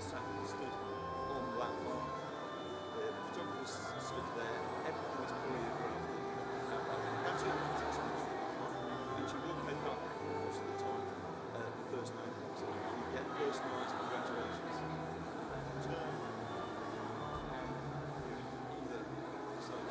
stood on the lap bar. The photographers stood there. Everything was choreographed. Absolutely fantastic. And she will pick up most of the time the first note. So you get personalised congratulations. Turn either side.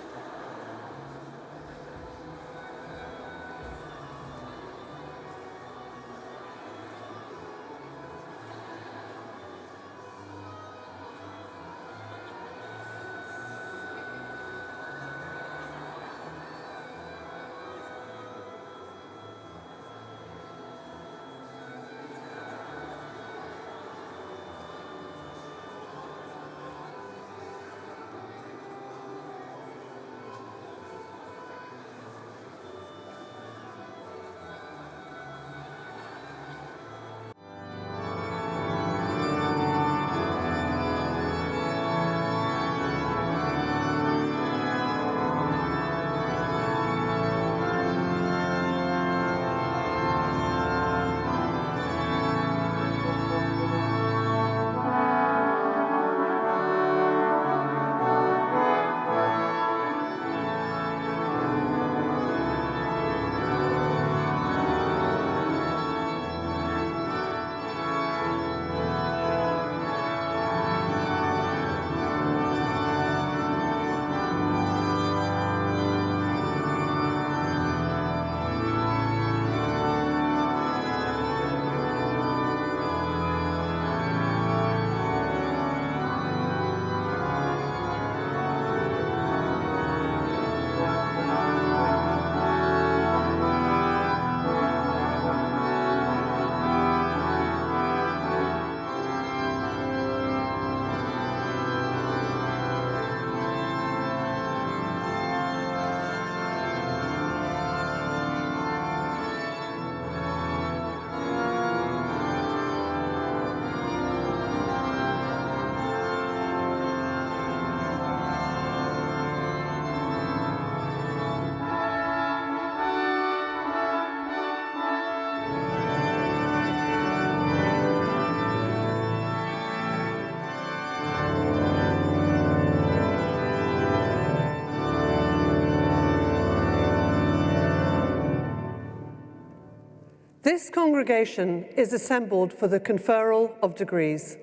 This congregation is assembled for the conferral of degrees.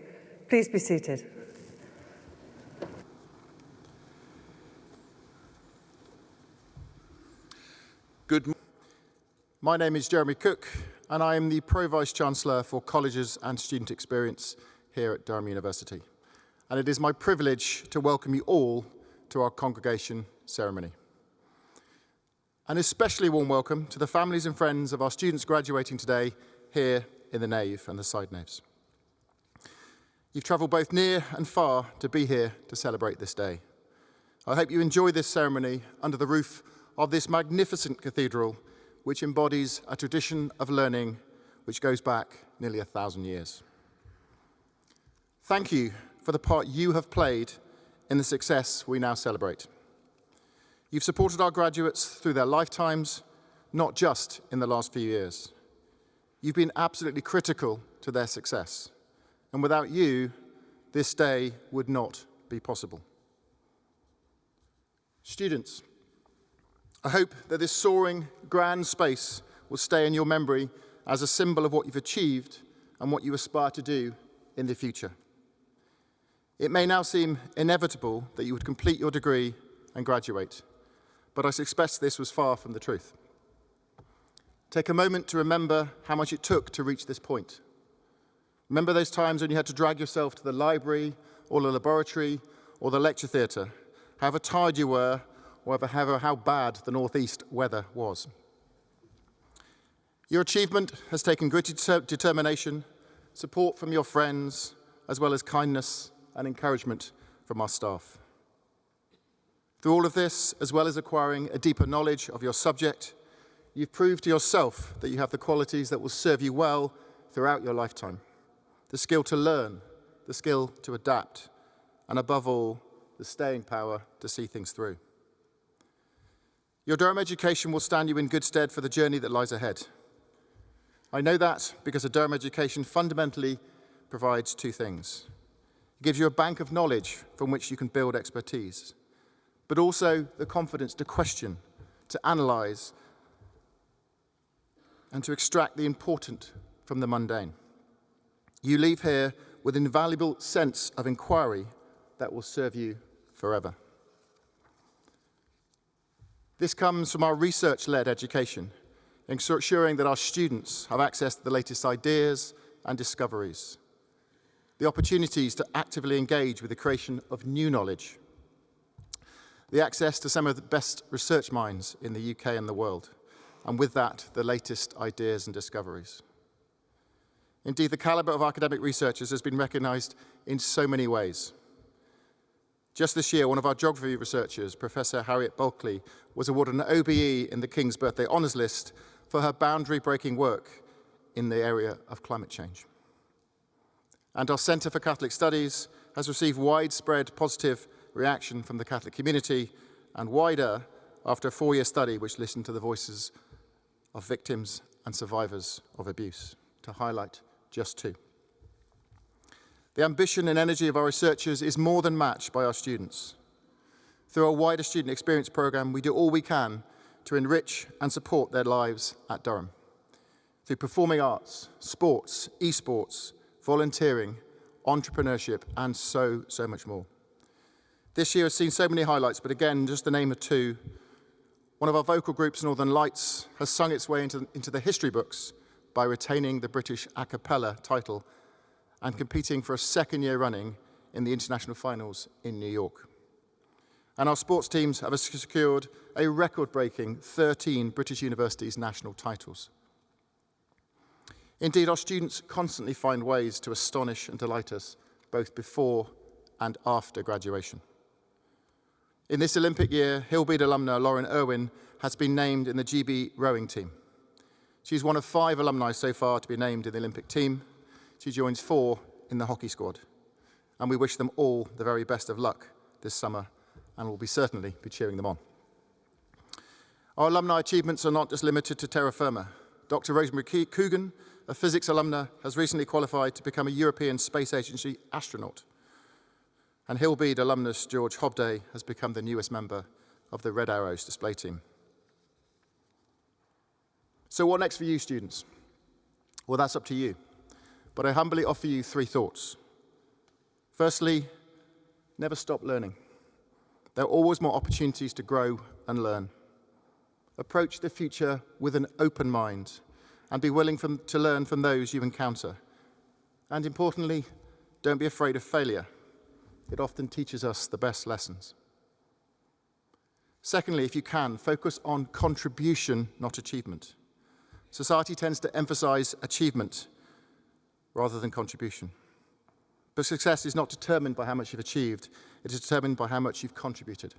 Please be seated. Good morning. My name is Jeremy Cook, and I am the Pro Vice-Chancellor for Colleges and Student Experience here at Durham University. And it is my privilege to welcome you all to our congregation ceremony. An especially warm welcome to the families and friends of our students graduating today here in the nave and the side naves. You've travelled both near and far to be here to celebrate this day. I hope you enjoy this ceremony under the roof of this magnificent cathedral, which embodies a tradition of learning which goes back nearly 1,000 years. Thank you for the part you have played in the success we now celebrate. You've supported our graduates through their lifetimes, not just in the last few years. You've been absolutely critical to their success, and without you, this day would not be possible. Students, I hope that this soaring, grand space will stay in your memory as a symbol of what you've achieved and what you aspire to do in the future. It may now seem inevitable that you would complete your degree and graduate, but I suspect this was far from the truth. Take a moment to remember how much it took to reach this point. Remember those times when you had to drag yourself to the library or the laboratory or the lecture theatre, however tired you were, or however how bad the northeast weather was. Your achievement has taken gritty determination, support from your friends, as well as kindness and encouragement from our staff. Through all of this, as well as acquiring a deeper knowledge of your subject, you've proved to yourself that you have the qualities that will serve you well throughout your lifetime. The skill to learn, the skill to adapt, and above all, the staying power to see things through. Your Durham education will stand you in good stead for the journey that lies ahead. I know that because a Durham education fundamentally provides two things: gives you a bank of knowledge from which you can build expertise, but also the confidence to question, to analyse, and to extract the important from the mundane. You leave here with an invaluable sense of inquiry that will serve you forever. This comes from our research-led education, ensuring that our students have access to the latest ideas and discoveries, the opportunities to actively engage with the creation of new knowledge, the access to some of the best research minds in the UK and the world, and with that, the latest ideas and discoveries. Indeed, the calibre of academic researchers has been recognised in so many ways. Just this year, one of our geography researchers, Professor Harriet Bulkley, was awarded an OBE in the King's Birthday Honours List for her boundary-breaking work in the area of climate change. And our Centre for Catholic Studies has received widespread positive reaction from the Catholic community and wider after a 4-year study which listened to the voices of victims and survivors of abuse, to highlight just 2. The ambition and energy of our researchers is more than matched by our students. Through our wider student experience programme, we do all we can to enrich and support their lives at Durham. Through performing arts, sports, esports, volunteering, entrepreneurship, and so much more. This year has seen so many highlights, but again, just to name a 2, one of our vocal groups, Northern Lights, has sung its way into the history books by retaining the British a cappella title and competing for a 2nd year running in the international finals in New York. And our sports teams have secured a record-breaking 13 British universities national titles. Indeed, our students constantly find ways to astonish and delight us, both before and after graduation. In this Olympic year, Hillbead alumna Lauren Irwin has been named in the GB rowing team. She's one of 5 alumni so far to be named in the Olympic team. She joins 4 in the hockey squad. And we wish them all the very best of luck this summer, and will certainly be cheering them on. Our alumni achievements are not just limited to terra firma. Dr. Rosemary Coogan, a physics alumna, has recently qualified to become a European Space Agency astronaut. And Hillbead alumnus George Hobday has become the newest member of the Red Arrows display team. So what next for you, students? Well, that's up to you. But I humbly offer you 3 thoughts. Firstly, never stop learning. There are always more opportunities to grow and learn. Approach the future with an open mind and be willing to learn from those you encounter. And importantly, don't be afraid of failure. It often teaches us the best lessons. Secondly, if you can, focus on contribution, not achievement. Society tends to emphasize achievement rather than contribution. But success is not determined by how much you've achieved, it is determined by how much you've contributed.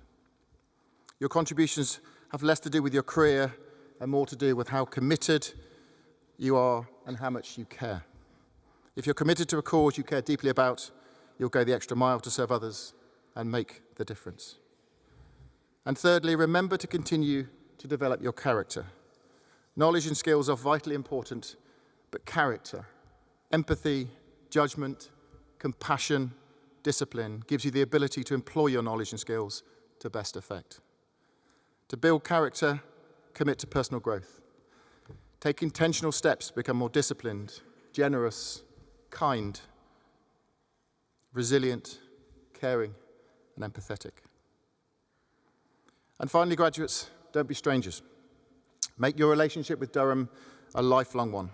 Your contributions have less to do with your career and more to do with how committed you are and how much you care. If you're committed to a cause you care deeply about, you'll go the extra mile to serve others and make the difference. And thirdly, remember to continue to develop your character. Knowledge and skills are vitally important, but character, empathy, judgment, compassion, discipline gives you the ability to employ your knowledge and skills to best effect. To build character, commit to personal growth. Take intentional steps to become more disciplined, generous, kind, resilient, caring, and empathetic. And finally, graduates, don't be strangers. Make your relationship with Durham a lifelong one.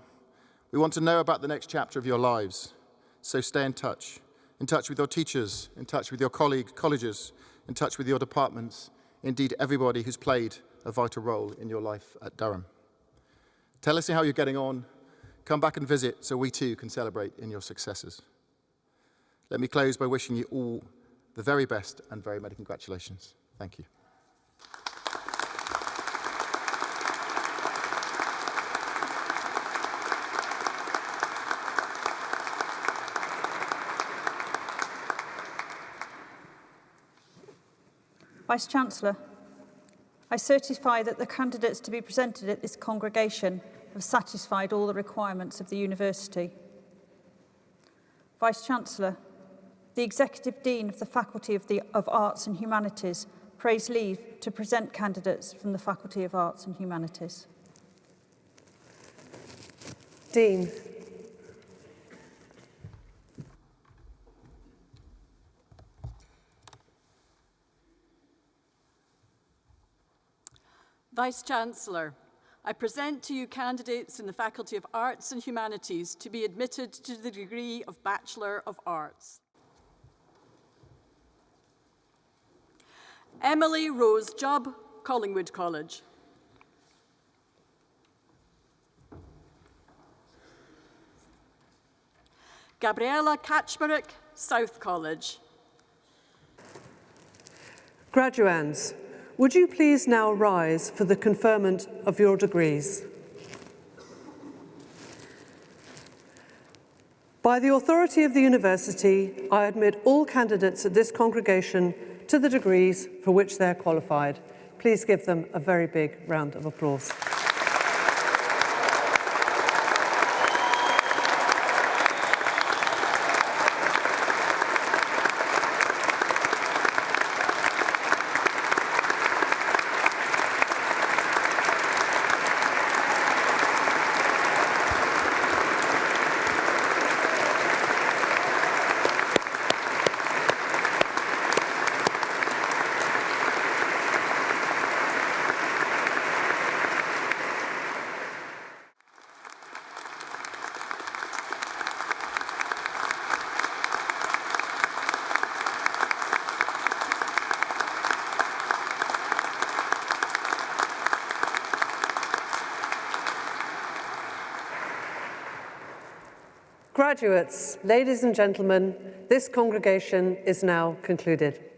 We want to know about the next chapter of your lives, so stay in touch with your teachers, in touch with your colleges, in touch with your departments, indeed everybody who's played a vital role in your life at Durham. Tell us how you're getting on. Come back and visit so we too can celebrate in your successes. Let me close by wishing you all the very best and very many congratulations. Thank you. Vice-Chancellor, I certify that the candidates to be presented at this congregation have satisfied all the requirements of the university. Vice-Chancellor, the Executive Dean of the Faculty of Arts and Humanities prays leave to present candidates from the Faculty of Arts and Humanities. Dean. Vice-Chancellor, I present to you candidates in the Faculty of Arts and Humanities to be admitted to the degree of Bachelor of Arts. Emily Rose Jubb, Collingwood College. Gabriella Kaczmarek, South College. Graduands, would you please now rise for the conferment of your degrees? By the authority of the University, I admit all candidates at this congregation to the degrees for which they are qualified. Please give them a very big round of applause. Graduates, ladies and gentlemen, this congregation is now concluded.